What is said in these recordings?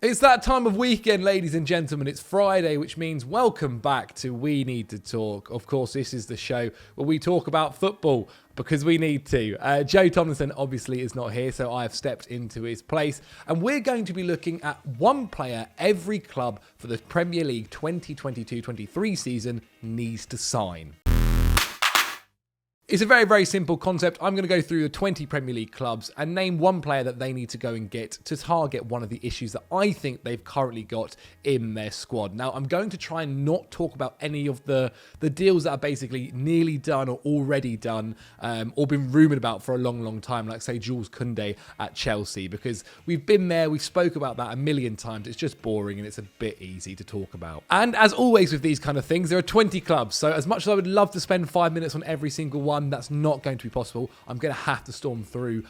It's that time of weekend, ladies and gentlemen. It's Friday, which means welcome back to We Need to Talk. Of course, this is the show where we talk about football because we need to. Joe Tomlinson obviously is not here, so I have stepped into his place. And we're going to be looking at one player every club for the Premier League 2022-23 season needs to sign. It's a very, very simple concept. I'm going to go through the 20 Premier League clubs and name one player that they need to go and get to target one of the issues that I think they've currently got in their squad. Now, I'm going to try and not talk about any of the deals that are basically nearly done or already done or been rumoured about for a long, long time, like, say, Jules Koundé at Chelsea, because we've been there, we spoke about that a million times. It's just boring and it's a bit easy to talk about. And as always with these kind of things, there are 20 clubs. So as much as I would love to spend 5 minutes on every single one, that's not going to be possible. I'm going to have to storm through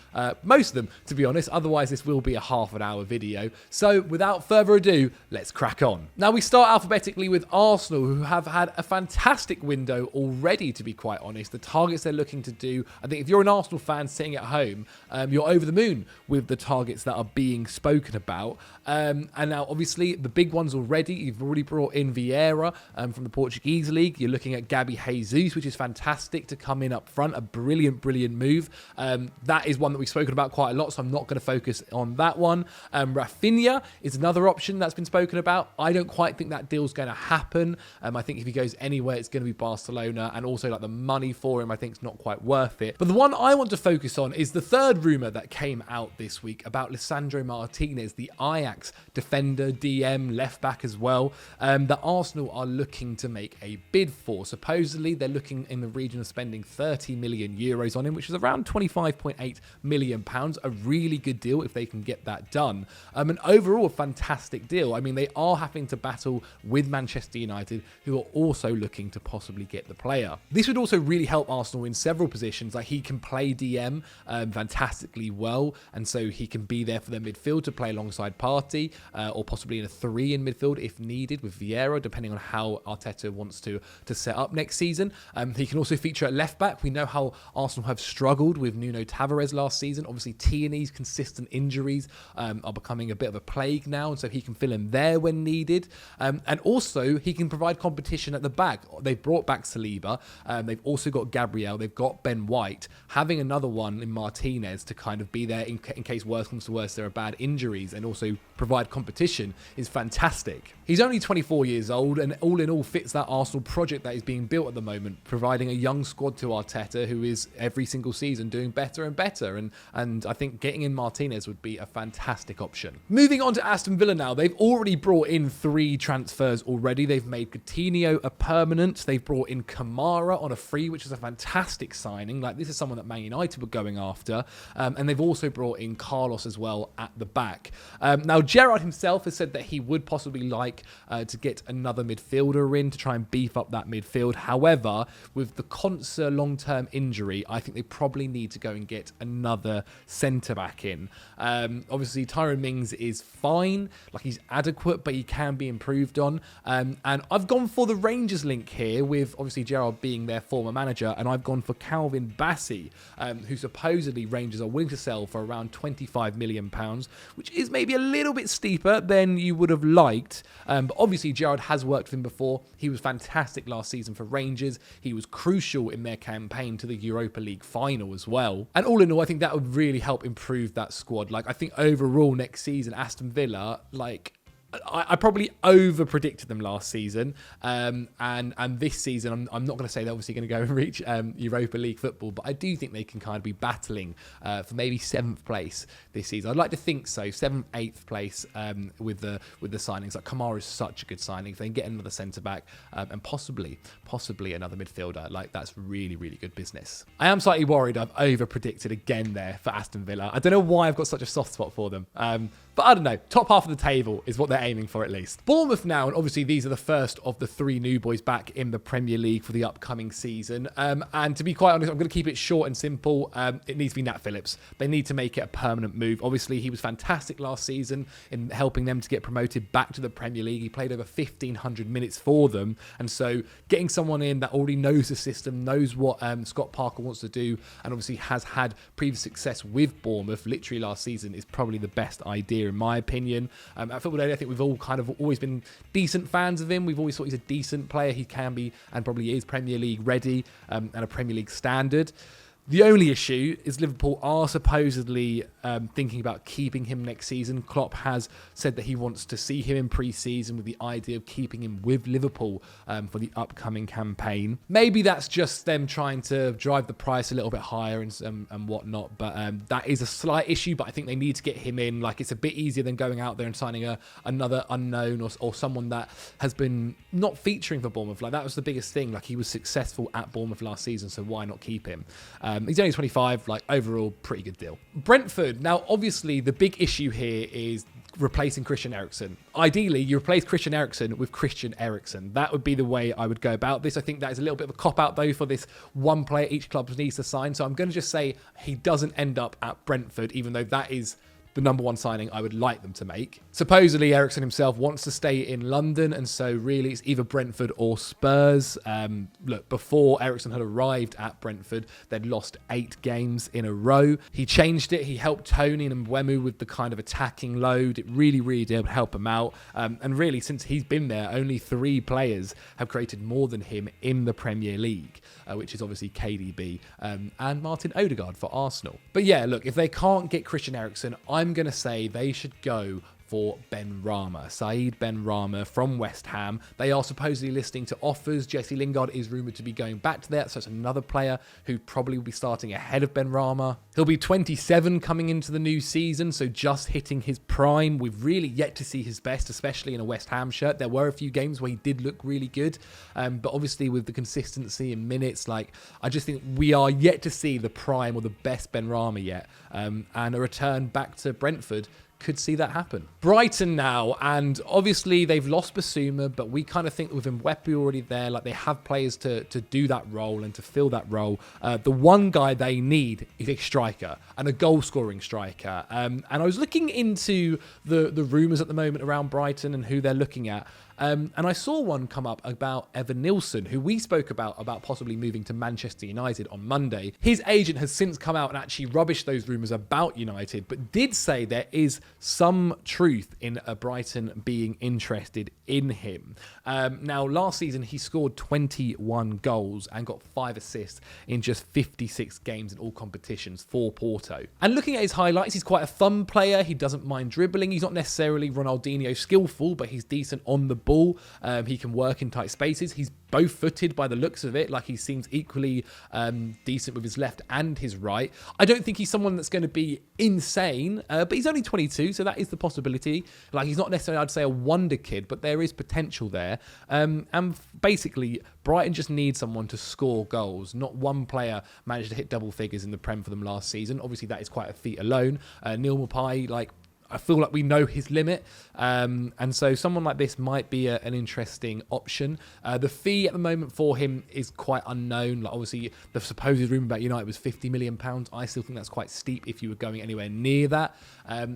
most of them, to be honest. Otherwise, this will be a half an hour video. So without further ado, let's crack on. Now, we start alphabetically with Arsenal, who have had a fantastic window already, to be quite honest. The targets they're looking to do, I think if you're an Arsenal fan sitting at home, you're over the moon with the targets that are being spoken about. And now, obviously, the big ones already, you've already brought in Vieira from the Portuguese league. You're looking at Gabby Jesus, which is fantastic to come in up front. A brilliant, brilliant move. That is one that we've spoken about quite a lot, so I'm not going to focus on that one. Rafinha is another option that's been spoken about. I don't quite think that deal's going to happen. I think if he goes anywhere, it's going to be Barcelona, and also like the money for him, I think it's not quite worth it. But the one I want to focus on is the third rumour that came out this week about Lisandro Martinez, the Ajax defender, DM, left back as well, that Arsenal are looking to make a bid for. Supposedly, they're looking in the region of spending 30 million euros on him, which is around 25.8 million pounds. A really good deal if they can get that done. And overall, a fantastic deal. I mean, they are having to battle with Manchester United, who are also looking to possibly get the player. This would also really help Arsenal in several positions. Like, he can play DM fantastically well, and so he can be there for their midfield to play alongside Partey, or possibly in a 3 in midfield if needed with Vieira, depending on how Arteta wants to set up next season. He can also feature at left back. We know how Arsenal have struggled with Nuno Tavares last season. Obviously, Tierney's consistent injuries are becoming a bit of a plague now, and so he can fill in there when needed. And also, he can provide competition at the back. They've brought back Saliba. They've also got Gabriel. They've got Ben White. Having another one in Martinez to kind of be there in case worse comes to worse, there are bad injuries, and also provide competition is fantastic. He's only 24 years old, and all in all fits that Arsenal project that is being built at the moment, providing a young squad to Arteta, who is every single season doing better and better, and I think getting in Martinez would be a fantastic option. Moving on to Aston Villa now, they've already brought in 3 transfers already. They've made Coutinho a permanent, they've brought in Kamara on a free, which is a fantastic signing. Like, this is someone that Man United were going after, and they've also brought in Carlos as well at the back. Now, Gerrard himself has said that he would possibly like to get another midfielder in to try and beef up that midfield. However, with the Konsa long-term injury, I think they probably need to go and get another centre-back in. Obviously, Tyrone Mings is fine. Like, he's adequate, but he can be improved on. And I've gone for the Rangers link here, with obviously Gerrard being their former manager, and I've gone for Calvin Bassey, who supposedly Rangers are willing to sell for around £25 million, which is maybe a little bit steeper than you would have liked. But obviously, Gerrard has worked with him before. He was fantastic last season for Rangers. He was crucial in their campaign to the Europa League final as well. And all in all, I think that would really help improve that squad. Like, I think overall next season, Aston Villa, like, I probably over-predicted them last season, and this season I'm not going to say they're obviously going to go and reach Europa League football, but I do think they can kind of be battling for maybe 7th place this season. I'd like to think so, 7th, 8th place with the signings. Like, Kamara is such a good signing. If they can get another centre-back and possibly another midfielder, like, that's really, really good business. I am slightly worried I've over-predicted again there for Aston Villa. I don't know why I've got such a soft spot for them. But I don't know, top half of the table is what they're aiming for at least. Bournemouth now, and obviously these are the first of the 3 new boys back in the Premier League for the upcoming season. And to be quite honest, I'm going to keep it short and simple. It needs to be Nat Phillips. They need to make it a permanent move. Obviously, he was fantastic last season in helping them to get promoted back to the Premier League. He played over 1,500 minutes for them. And so getting someone in that already knows the system, knows what Scott Parker wants to do, and obviously has had previous success with Bournemouth literally last season is probably the best idea year, in my opinion. At Football Daily, I think we've all kind of always been decent fans of him. We've always thought he's a decent player. He can be, and probably is, Premier League ready and a Premier League standard. The only issue is Liverpool are supposedly thinking about keeping him next season. Klopp has said that he wants to see him in pre-season with the idea of keeping him with Liverpool for the upcoming campaign. Maybe that's just them trying to drive the price a little bit higher and whatnot, but that is a slight issue, but I think they need to get him in. Like, it's a bit easier than going out there and signing another unknown or someone that has been not featuring for Bournemouth. Like, that was the biggest thing. Like, he was successful at Bournemouth last season, so why not keep him? He's only 25, like, overall, pretty good deal. Brentford. Now, obviously, the big issue here is replacing Christian Eriksen. Ideally, you replace Christian Eriksen with Christian Eriksen. That would be the way I would go about this. I think that is a little bit of a cop-out, though, for this one player each club needs to sign. So I'm going to just say he doesn't end up at Brentford, even though that is the number one signing I would like them to make. Supposedly, Eriksen himself wants to stay in London, and so really it's either Brentford or Spurs. Look, before Eriksen had arrived at Brentford, they'd lost 8 games in a row. He changed it. He helped Tony and Mbeumo with the kind of attacking load. It really, really did help him out. And really, since he's been there, only 3 players have created more than him in the Premier League, which is obviously KDB and Martin Odegaard for Arsenal. But yeah, look, if they can't get Christian Eriksen, I'm going to say they should go for Ben Rama. Saeed Ben Rama from West Ham. They are supposedly listing to offers. Jesse Lingard is rumoured to be going back to that, so it's another player who probably will be starting ahead of Ben Rama. He'll be 27 coming into the new season, so just hitting his prime. We've really yet to see his best, especially in a West Ham shirt. There were a few games where he did look really good, but obviously with the consistency in minutes, like, I just think we are yet to see the prime or the best Ben Rama yet, and a return back to Brentford could see that happen. Brighton now, and obviously they've lost Basuma, but we kind of think with Mbeumo already there, like, they have players to do that role and to fill that role. The one guy they need is a striker, and a goal-scoring striker. And I was looking into the rumours at the moment around Brighton and who they're looking at. And I saw one come up about Evan Nilsson, who we spoke about possibly moving to Manchester United on Monday. His agent has since come out and actually rubbished those rumours about United, but did say there is some truth in Brighton being interested in him. Now, last season, he scored 21 goals and got 5 assists in just 56 games in all competitions for Porto. And looking at his highlights, he's quite a fun player. He doesn't mind dribbling. He's not necessarily Ronaldinho skillful, but he's decent on the ball. He can work in tight spaces. He's both-footed by the looks of it. Like, he seems equally decent with his left and his right. I don't think he's someone that's going to be insane, but he's only 22, so that is the possibility. Like, he's not necessarily, I'd say, a wonder kid, but there is potential there. And basically, Brighton just need someone to score goals. Not one player managed to hit double figures in the Prem for them last season. Obviously, that is quite a feat alone. Neil Maupay, like, I feel like we know his limit, and so someone like this might be an interesting option. The fee at the moment for him is quite unknown. Like, obviously, the supposed rumour about United was £50 million. I still think that's quite steep if you were going anywhere near that.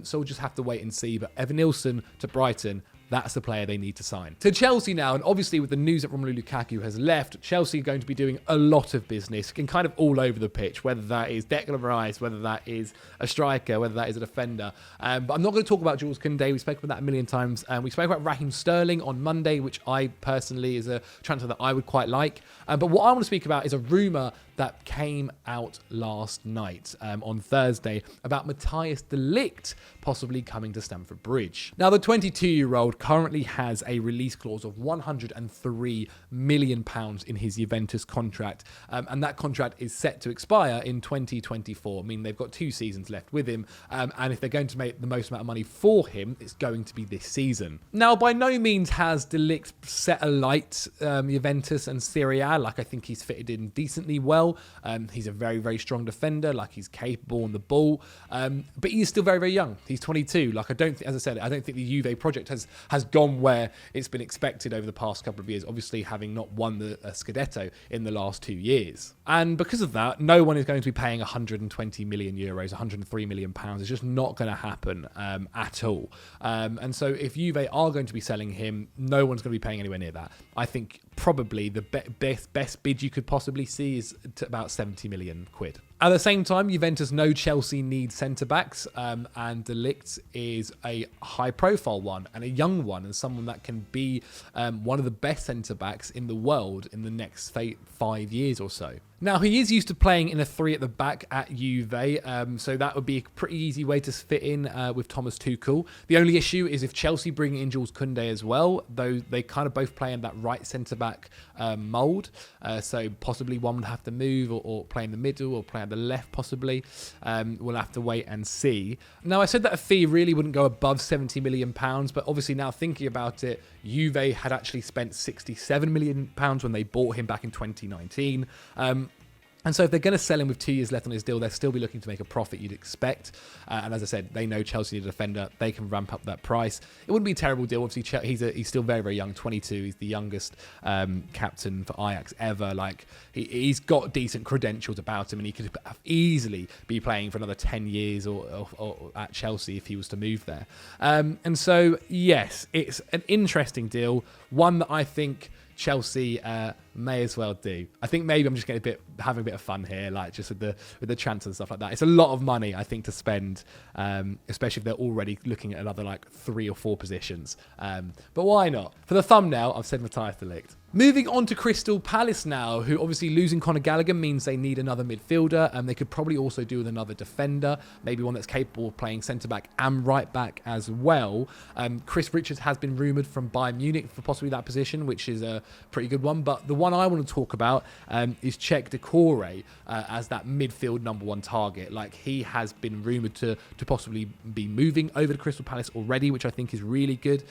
So we'll just have to wait and see. But Evan Nilsson to Brighton, that's the player they need to sign. To Chelsea now, and obviously with the news that Romelu Lukaku has left, Chelsea are going to be doing a lot of business and kind of all over the pitch, whether that is Declan Rice, whether that is a striker, whether that is a defender. But I'm not going to talk about Jules Koundé. We spoke about that a million times. We spoke about Raheem Sterling on Monday, which I personally is a transfer that I would quite like. But what I want to speak about is a rumour that came out last night on Thursday about Matthias de Ligt possibly coming to Stamford Bridge. Now, the 22-year-old currently has a release clause of £103 million in his Juventus contract, and that contract is set to expire in 2024. I mean, they've got 2 seasons left with him, and if they're going to make the most amount of money for him, it's going to be this season. Now, by no means has de Ligt set alight Juventus and Serie A. Like, I think he's fitted in decently well. He's a very, very strong defender. Like, he's capable on the ball, but he is still very, very young. He's 22. Like, I don't think, as I said, I don't think the Juve project has gone where it's been expected over the past couple of years, obviously having not won the Scudetto in the last 2 years. And because of that, no one is going to be paying 120 million euros, 103 million pounds. It's just not going to happen at all. And so if Juve are going to be selling him, no one's going to be paying anywhere near that. I think probably the best bid you could possibly see is to about 70 million quid. At the same time, Juventus know Chelsea need centre-backs, and De Ligt is a high-profile one and a young one, and someone that can be one of the best centre-backs in the world in the next 5 years or so. Now, he is used to playing in a 3 at the back at Juve, so that would be a pretty easy way to fit in with Thomas Tuchel. The only issue is if Chelsea bring in Jules Koundé as well, though they kind of both play in that right centre-back mould, so possibly one would have to move or play in the middle or play at the left possibly. We'll have to wait and see. Now, I said that a fee really wouldn't go above £70 million, but obviously now thinking about it, Juve had actually spent £67 million when they bought him back in 2019. And so if they're going to sell him with 2 years left on his deal, they'll still be looking to make a profit, you'd expect. And as I said, they know Chelsea need a defender. They can ramp up that price. It wouldn't be a terrible deal. Obviously, he's still very, very young, 22. He's the youngest captain for Ajax ever. Like, he's got decent credentials about him, and he could easily be playing for another 10 years or at Chelsea if he was to move there. And so, yes, it's an interesting deal, one that I think Chelsea may as well do. I think maybe I'm just having a bit of fun here, like just with the transfer and stuff like that. It's a lot of money, I think, to spend, especially if they're already looking at another like 3 or 4 positions. But why not? For the thumbnail, I've said Matthias de Ligt. Moving on to Crystal Palace now, who obviously losing Conor Gallagher means they need another midfielder, and they could probably also do with another defender, maybe one that's capable of playing centre-back and right-back as well. Chris Richards has been rumoured from Bayern Munich for possibly that position, which is a pretty good one, but the one I want to talk about is Czech Decore as that midfield number 1 target. Like, he has been rumoured to possibly be moving over to Crystal Palace already, which I think is really good.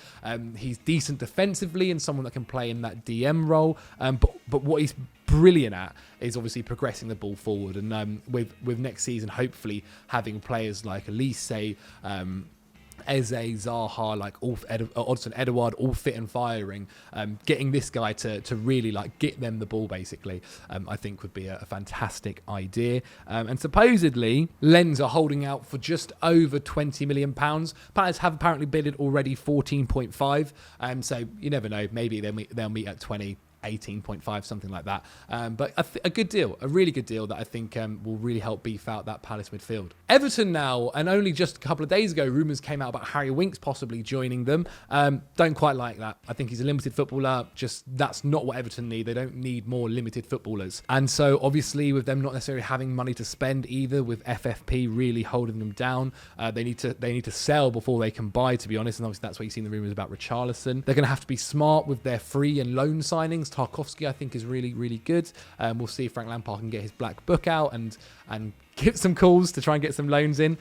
He's decent defensively and someone that can play in that DM role, but what he's brilliant at is obviously progressing the ball forward, and with next season hopefully having players like Elise, Eze, Zaha, like Odsonne Edouard, all fit and firing, getting this guy to really like get them the ball basically, I think would be a fantastic idea. And supposedly Lens are holding out for just over £20 million. Palace have apparently bidded already 14.5, so you never know, maybe they'll meet at 20, 18.5, something like that. But a good deal, a really good deal that I think will really help beef out that Palace midfield. Everton now, and only just a couple of days ago, rumours came out about Harry Winks possibly joining them. Don't quite like that. I think he's a limited footballer. Just that's not what Everton need. They don't need more limited footballers. And so obviously with them not necessarily having money to spend either, with FFP really holding them down, they need to sell before they can buy, to be honest. And obviously that's why you've seen the rumours about Richarlison. They're going to have to be smart with their free and loan signings. Tarkowski, I think, is really, really good. We'll see if Frank Lampard can get his black book out and give some calls to try and get some loans in.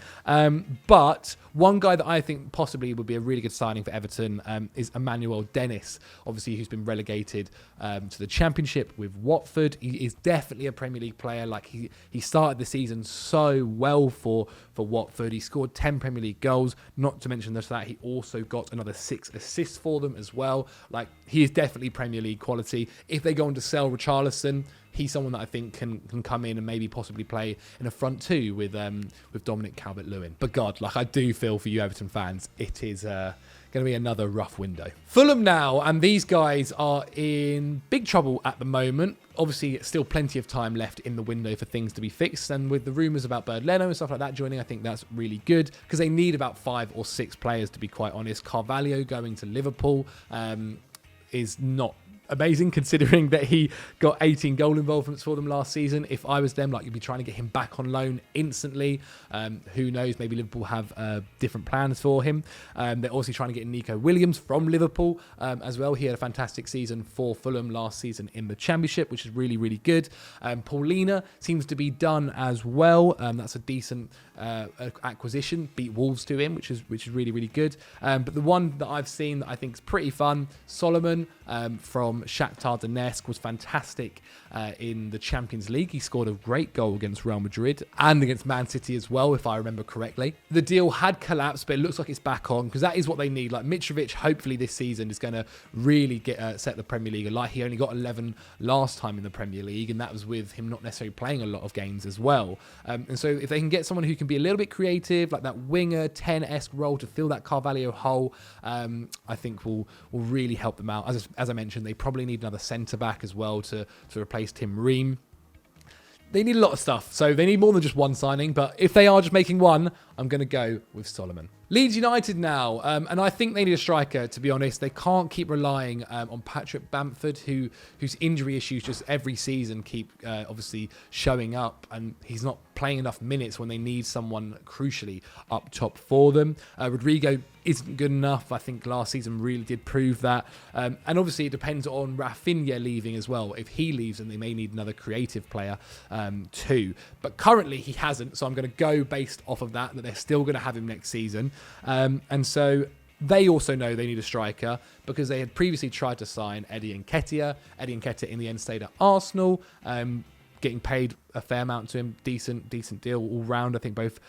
But one guy that I think possibly would be a really good signing for Everton is Emmanuel Dennis, obviously, who's been relegated to the Championship with Watford. He is definitely a Premier League player. Like, he started the season so well for Watford. He scored 10 Premier League goals. Not to mention that he also got another 6 assists for them as well. Like, he is definitely Premier League quality. If they go on to sell Richarlison, he's someone that I think can come in and maybe possibly play in a front two with Dominic Calvert-Lewin. But God, like, I do feel for you Everton fans, it is going to be another rough window. Fulham now, and these guys are in big trouble at the moment. Obviously, still plenty of time left in the window for things to be fixed, and with the rumours about Bird Leno and stuff like that joining, I think that's really good, because they need about 5 or 6 players, to be quite honest. Carvalho going to Liverpool is not amazing, considering that he got 18 goal involvements for them last season. If I was them, like, you'd be trying to get him back on loan instantly. Who knows? Maybe Liverpool have different plans for him. They're also trying to get Nico Williams from Liverpool as well. He had a fantastic season for Fulham last season in the Championship, which is really, really good. Paulina seems to be done as well. That's a decent acquisition. Beat Wolves to him, which is really, really good. But the one that I've seen that I think is pretty fun, Solomon from Shakhtar Donetsk, was fantastic in the Champions League. He scored a great goal against Real Madrid and against Man City as well, if I remember correctly. The deal had collapsed, but it looks like it's back on, because that is what they need. Like, Mitrovic, hopefully this season, is going to really set the Premier League alight. He only got 11 last time in the Premier League, and that was with him not necessarily playing a lot of games as well. And so if they can get someone who can be a little bit creative, like that winger 10-esque role to fill that Carvalho hole, I think will really help them out. As I mentioned, they probably need another centre-back as well to replace Tim Ream. They need a lot of stuff, so they need more than just one signing. But if they are just making one, I'm going to go with Solomon. Leeds United now, and I think they need a striker, to be honest. They can't keep relying on Patrick Bamford, whose injury issues just every season keep obviously showing up, and he's not playing enough minutes when they need someone crucially up top for them. Rodrigo isn't good enough. I think last season really did prove that. And obviously it depends on Rafinha leaving as well. If he leaves, then they may need another creative player too. But currently he hasn't, so I'm going to go based off of that they're still going to have him next season. And so they also know they need a striker because they had previously tried to sign Eddie Nketiah. Eddie Nketiah in the end stayed at Arsenal, getting paid a fair amount to him. Decent deal all round. I think both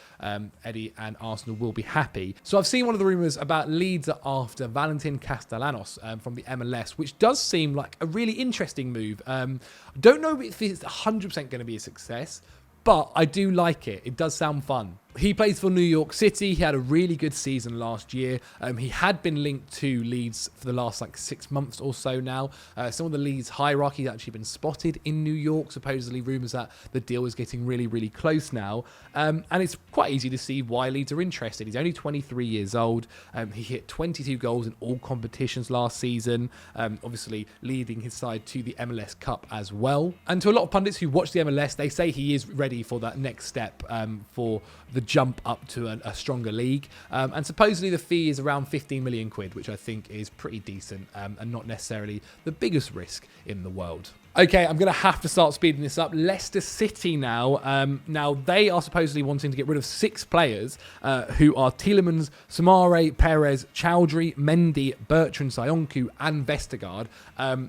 Eddie and Arsenal will be happy. So I've seen one of the rumours about Leeds are after Valentin Castellanos from the MLS, which does seem like a really interesting move. Don't know if it's 100% going to be a success, but I do like it. It does sound fun. He plays for New York City. He had a really good season last year. He had been linked to Leeds for the last 6 months or so now. Some of the Leeds hierarchy has actually been spotted in New York. Supposedly rumours that the deal is getting really, really close now. And it's quite easy to see why Leeds are interested. He's only 23 years old. He hit 22 goals in all competitions last season. Obviously leading his side to the MLS Cup as well. And to a lot of pundits who watch the MLS, they say he is ready for that next step for the jump up to a stronger league. And supposedly the fee is around 15 million quid, which I think is pretty decent and not necessarily the biggest risk in the world. Okay, I'm going to have to start speeding this up. Leicester City now. Now, they are supposedly wanting to get rid of 6 players who are Tielemans, Samare, Perez, Chowdhury, Mendy, Bertrand, Sionku and Vestergaard.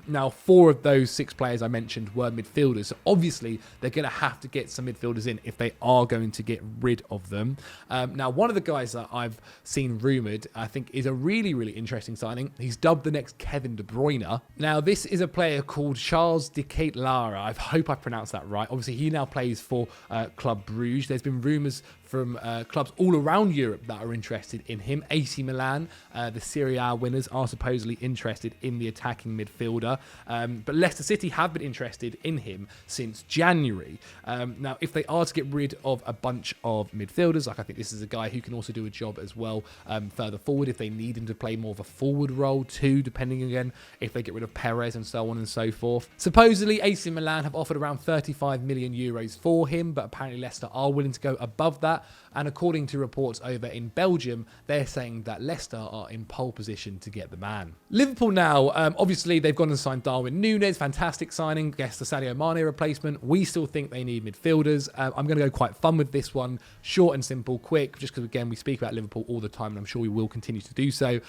Now, 4 of those 6 players I mentioned were midfielders. So obviously, they're going to have to get some midfielders in if they are going to get rid of them. Now, one of the guys that I've seen rumoured, I think, is a really, really interesting signing. He's dubbed the next Kevin De Bruyne. Now, this is a player called Charles de Ketelaere. I hope I pronounced that right. Obviously, he now plays for Club Bruges. There's been rumours from clubs all around Europe that are interested in him. AC Milan, the Serie A winners, are supposedly interested in the attacking midfielder. But Leicester City have been interested in him since January. Now, if they are to get rid of a bunch of midfielders, I think this is a guy who can also do a job as well further forward if they need him to play more of a forward role too, depending again if they get rid of Perez and so on and so forth. Supposedly, AC Milan have offered around 35 million euros for him, but apparently Leicester are willing to go above that. And according to reports over in Belgium, they're saying that Leicester are in pole position to get the man. Liverpool now, obviously they've gone and signed Darwin Núñez, fantastic signing, guess the Sadio Mane replacement. We still think they need midfielders. I'm going to go quite fun with this one, short and simple, quick, just because again we speak about Liverpool all the time and I'm sure we will continue to do so.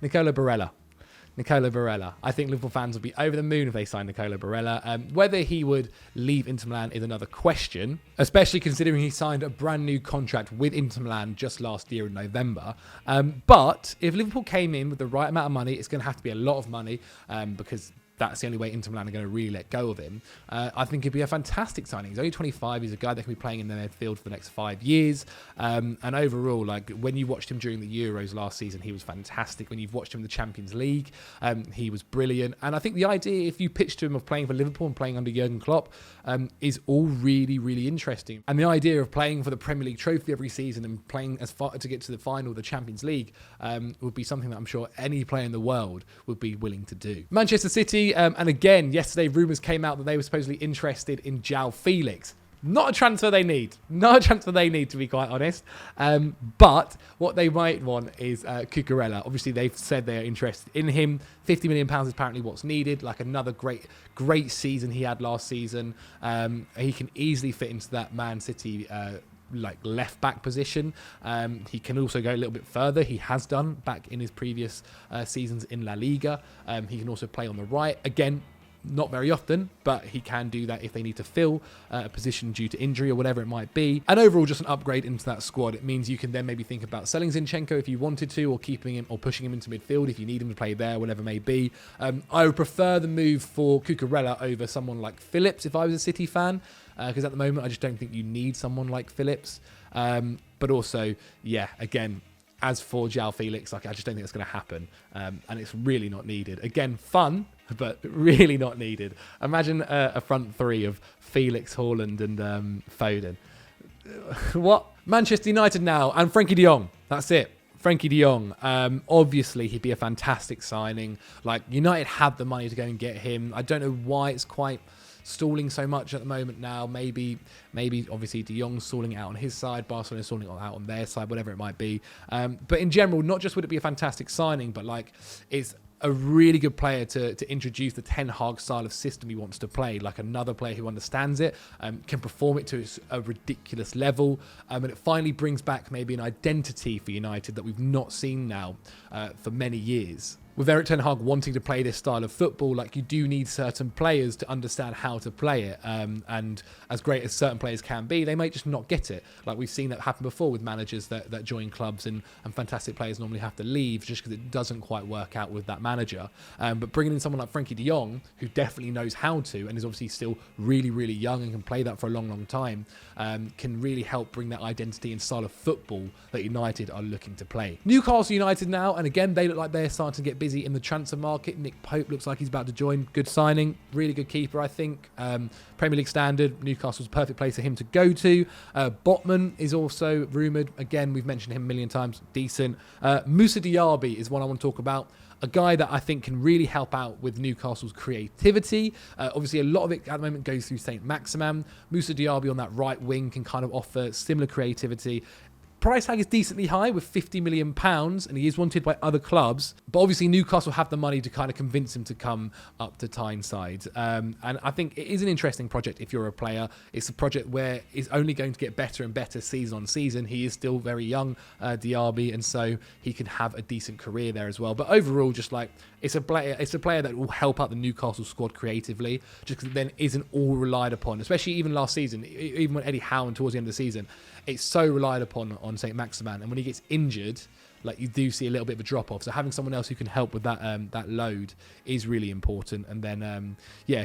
Nicolo Barella. I think Liverpool fans will be over the moon if they sign Nicolo Barella. Whether he would leave Inter Milan is another question, especially considering he signed a brand new contract with Inter Milan just last year in November. But if Liverpool came in with the right amount of money, it's going to have to be a lot of money because that's the only way Inter Milan are going to really let go of him. I think it'd be a fantastic signing. He's only 25. He's a guy that can be playing in the midfield for the next 5 years. And overall, like when you watched him during the Euros last season, he was fantastic. When you've watched him in the Champions League, he was brilliant. And I think the idea, if you pitched to him of playing for Liverpool and playing under Jurgen Klopp, is all really, really interesting. And the idea of playing for the Premier League trophy every season and playing as far to get to the final of the Champions League would be something that I'm sure any player in the world would be willing to do. Manchester City, and again, yesterday rumours came out that they were supposedly interested in João Felix. Not a transfer they need. To be quite honest. But what they might want is Cucurella. Obviously, they've said they're interested in him. £50 million is apparently what's needed. Like another great season he had last season. He can easily fit into that Man City like left back position. He can also go a little bit further. He has done back in his previous seasons in La Liga. He can also play on the right. Again, not very often, but he can do that if they need to fill a position due to injury or whatever it might be. And overall, just an upgrade into that squad. It means you can then maybe think about selling Zinchenko if you wanted to, or keeping him or pushing him into midfield if you need him to play there, whatever it may be. I would prefer the move for Cucurella over someone like Phillips if I was a City fan, because at the moment I just don't think you need someone like Phillips. But also, yeah, again, As for João Felix, like I just don't think it's going to happen, and it's really not needed. Again, fun, but really not needed. Imagine a front three of Felix, Haaland, and Foden. What? Manchester United now, and Frankie de Jong. That's it. Frankie de Jong. Obviously, he'd be a fantastic signing. Like, United had the money to go and get him. I don't know why it's quite stalling so much at the moment now. Maybe obviously de Jong's stalling out on his side, Barcelona's stalling out on their side, whatever it might be. But in general, not just would it be a fantastic signing, but like it's a really good player to introduce the Ten Hag style of system he wants to play. Like another player who understands it, can perform it to a ridiculous level, and it finally brings back maybe an identity for United that we've not seen now for many years. With Erik ten Hag wanting to play this style of football, like you do need certain players to understand how to play it. And as great as certain players can be, they might just not get it. Like we've seen that happen before with managers that join clubs, and fantastic players normally have to leave just because it doesn't quite work out with that manager. But bringing in someone like Frankie de Jong, who definitely knows how to, and is obviously still really, really young and can play that for a long, long time, can really help bring that identity and style of football that United are looking to play. Newcastle United now, and again, they look like they're starting to get busy in the transfer market. Nick Pope looks like he's about to join. Good signing. Really good keeper, I think. Premier League standard. Newcastle's a perfect place for him to go to. Botman is also rumoured. Again, we've mentioned him a million times. Decent. Musa Diaby is one I want to talk about. A guy that I think can really help out with Newcastle's creativity. Obviously, a lot of it at the moment goes through Saint Maximin. Musa Diaby on that right wing can kind of offer similar creativity. Price tag is decently high with £50 million, and he is wanted by other clubs. But obviously, Newcastle have the money to kind of convince him to come up to Tyneside. And I think it is an interesting project if you're a player. It's a project where it's only going to get better and better season on season. He is still very young, Diaby, and so he can have a decent career there as well. But overall, just like it's a player that will help out the Newcastle squad creatively, just because it then isn't all relied upon, especially even last season, even when Eddie Howe towards the end of the season, it's so relied upon on Saint Maximin, and when he gets injured, like you do see a little bit of a drop off. So having someone else who can help with that load is really important. And then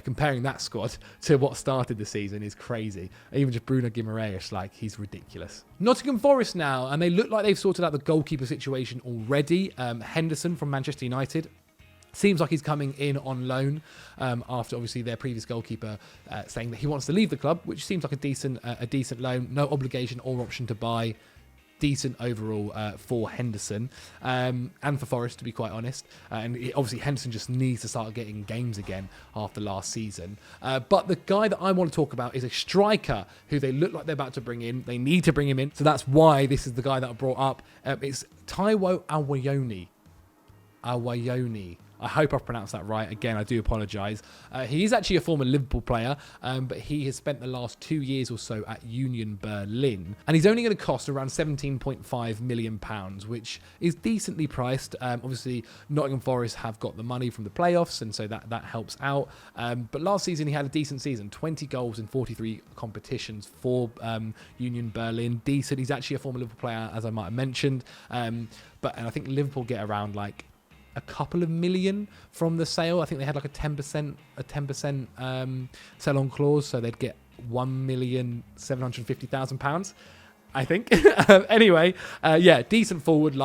comparing that squad to what started the season is crazy. Even just Bruno Guimaraes, like he's ridiculous. Nottingham Forest now, and they look like they've sorted out the goalkeeper situation already. Henderson from Manchester United. Seems like he's coming in on loan after obviously their previous goalkeeper saying that he wants to leave the club, which seems like a decent loan. No obligation or option to buy. Decent overall for Henderson and for Forest, to be quite honest. And obviously Henderson just needs to start getting games again after last season. But the guy that I want to talk about is a striker who they look like they're about to bring in. They need to bring him in. So that's why this is the guy that I brought up. It's Taiwo Awoniyi. I hope I've pronounced that right. Again, I do apologise. He is actually a former Liverpool player, but he has spent the last 2 years or so at Union Berlin. And he's only going to cost around £17.5 million, which is decently priced. Obviously, Nottingham Forest have got the money from the playoffs, and so that helps out. But last season, he had a decent season. 20 goals in 43 competitions for Union Berlin. Decent. He's actually a former Liverpool player, as I might have mentioned. And I think Liverpool get around like a couple of million from the sale. I think they had like a 10% sell-on clause, so they'd get £1,750,000, I think. Anyway, decent forward.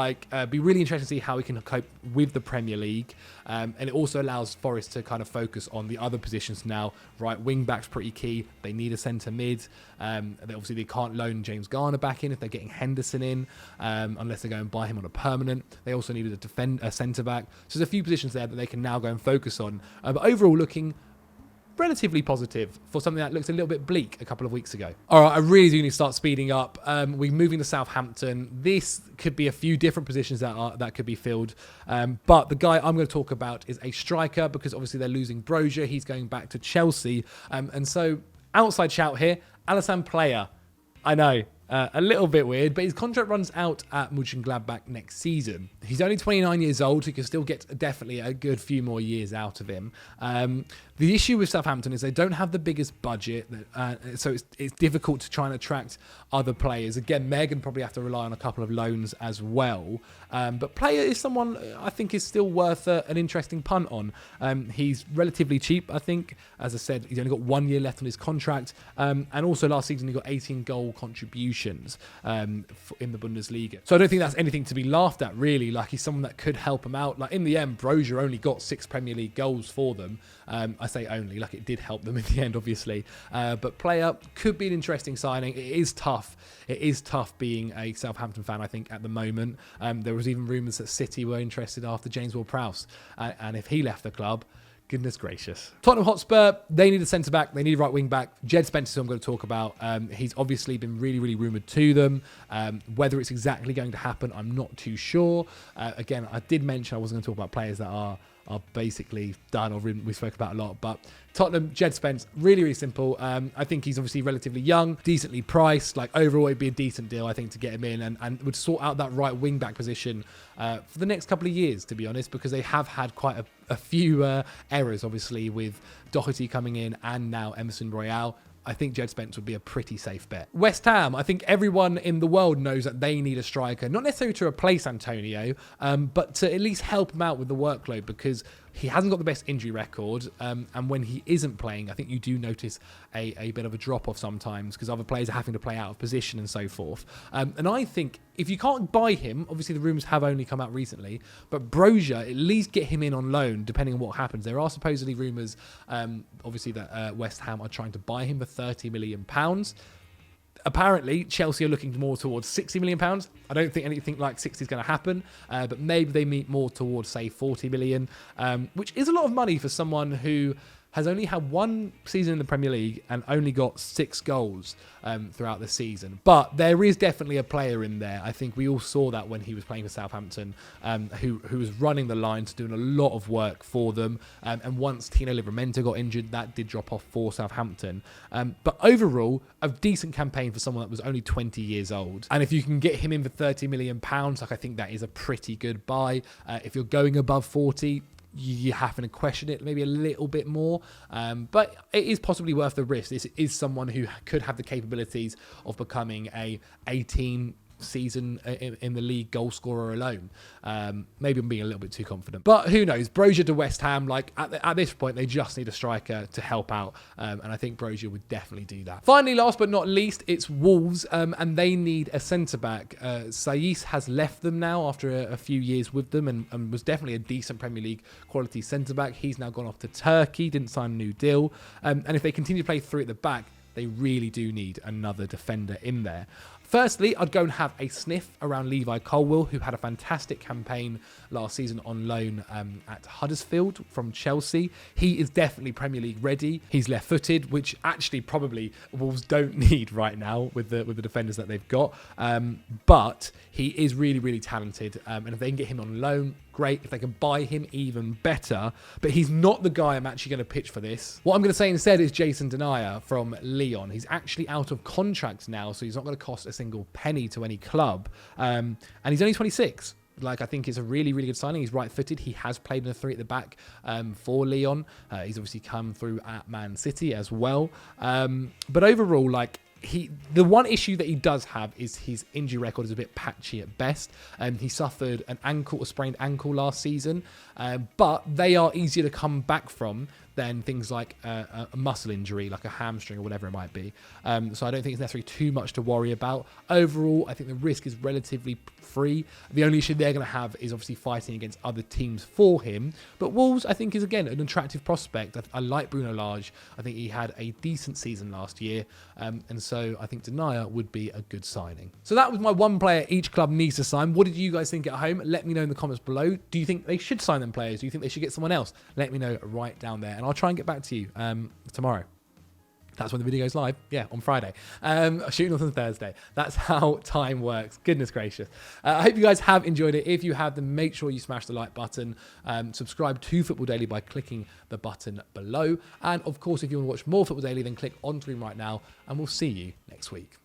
Be really interesting to see how he can cope with the Premier League. And it also allows Forest to kind of focus on the other positions now. Right, wing back's pretty key. They need a centre mid. They can't loan James Garner back in if they're getting Henderson in, unless they go and buy him on a permanent. They also needed a centre back. So there's a few positions there that they can now go and focus on. But overall, looking relatively positive for something that looked a little bit bleak a couple of weeks ago. All right, I really do need to start speeding up. We're moving to Southampton. This could be a few different positions that could be filled. But the guy I'm going to talk about is a striker, because obviously they're losing Brozier. He's going back to Chelsea. And so outside shout here, Alassane Plea. I know. A little bit weird, but his contract runs out at Mönchengladbach next season. He's only 29 years old. He can still get definitely a good few more years out of him. The issue with Southampton is they don't have the biggest budget, so it's difficult to try and attract other players. Again, Megan probably have to rely on a couple of loans as well. But Player is someone I think is still worth an interesting punt on. He's relatively cheap, I think. As I said, he's only got 1 year left on his contract. And also last season he got 18 goal contributions contributions in the Bundesliga. So I don't think that's anything to be laughed at, really. Like, he's someone that could help him out. Like, in the end, Brozier only got 6 Premier League goals for them. I say only, like, it did help them in the end, obviously. But player could be an interesting signing. It is tough. It is tough being a Southampton fan, I think, at the moment. There was even rumours that City were interested after James Ward-Prowse. And if he left the club, goodness gracious. Tottenham Hotspur, they need a centre-back. They need a right wing-back. Jed Spence is who I'm going to talk about. He's obviously been really, really rumoured to them. Whether it's exactly going to happen, I'm not too sure. Again, I did mention I wasn't going to talk about players that are basically done or we spoke about a lot. But Tottenham, Jed Spence, really, really simple. I think he's obviously relatively young, decently priced. Like, overall, it'd be a decent deal, I think, to get him in and would sort out that right wing-back position for the next couple of years, to be honest, because they have had quite a few errors, obviously, with Doherty coming in and now Emerson Royale. I think Jed Spence would be a pretty safe bet. West Ham, I think everyone in the world knows that they need a striker, not necessarily to replace Antonio, but to at least help him out with the workload, because he hasn't got the best injury record, and when he isn't playing, I think you do notice a bit of a drop-off sometimes, because other players are having to play out of position and so forth. And I think if you can't buy him, obviously the rumours have only come out recently, but Brozier, at least get him in on loan, depending on what happens. There are supposedly rumours, obviously, that West Ham are trying to buy him for £30 million. Apparently, Chelsea are looking more towards £60 million. I don't think anything like 60 is going to happen, but maybe they meet more towards, say, 40 million, which is a lot of money for someone who has only had one season in the Premier League and only got 6 goals throughout the season. But there is definitely a player in there. I think we all saw that when he was playing for Southampton, who was running the lines, doing a lot of work for them. And once Tino Livramento got injured, that did drop off for Southampton. But overall, a decent campaign for someone that was only 20 years old. And if you can get him in for £30 million, like, I think that is a pretty good buy. If you're going above 40, you're having to question it maybe a little bit more, but it is possibly worth the risk. This is someone who could have the capabilities of becoming a 18 season in the league goal scorer alone. Maybe I'm being a little bit too confident, but who knows? Brozier to West Ham, like at this point, they just need a striker to help out, and I think Brozier would definitely do that. Finally, last but not least, it's Wolves, and they need a centre-back. Saiss has left them now after a few years with them, and was definitely a decent Premier League quality centre-back. He's now gone off to Turkey, didn't sign a new deal, and if they continue to play 3 at the back, they really do need another defender in there. Firstly, I'd go and have a sniff around Levi Colwill, who had a fantastic campaign last season on loan at Huddersfield from Chelsea. He is definitely Premier League ready. He's left-footed, which actually probably Wolves don't need right now with the defenders that they've got. But he is really, really talented. And if they can get him on loan, great. If they can buy him, even better. But he's not the guy I'm actually going to pitch for this. What I'm going to say instead is Jason Denayer from Lyon. He's actually out of contract now, so he's not going to cost a single penny to any club. And he's only 26. Like, I think it's a really, really good signing. He's right-footed. He has played in a 3 at the back for Lyon. He's obviously come through at Man City as well. But overall, like, the one issue that he does have is his injury record is a bit patchy at best. He suffered a sprained ankle last season, but they are easier to come back from than things like a muscle injury, like a hamstring or whatever it might be. So I don't think it's necessarily too much to worry about. Overall, I think the risk is relatively free. The only issue they're going to have is obviously fighting against other teams for him. But Wolves, I think, is, again, an attractive prospect. I like Bruno Lage. I think he had a decent season last year. And so I think Denayer would be a good signing. So that was my one player each club needs to sign. What did you guys think at home? Let me know in the comments below. Do you think they should sign them players? Do you think they should get someone else? Let me know right down there. And I'll try and get back to you tomorrow. That's when the video goes live. Yeah, on Friday. Shooting off on Thursday. That's how time works. Goodness gracious. I hope you guys have enjoyed it. If you have, then make sure you smash the like button. Subscribe to Football Daily by clicking the button below. And of course, if you want to watch more Football Daily, then click on screen right now. And we'll see you next week.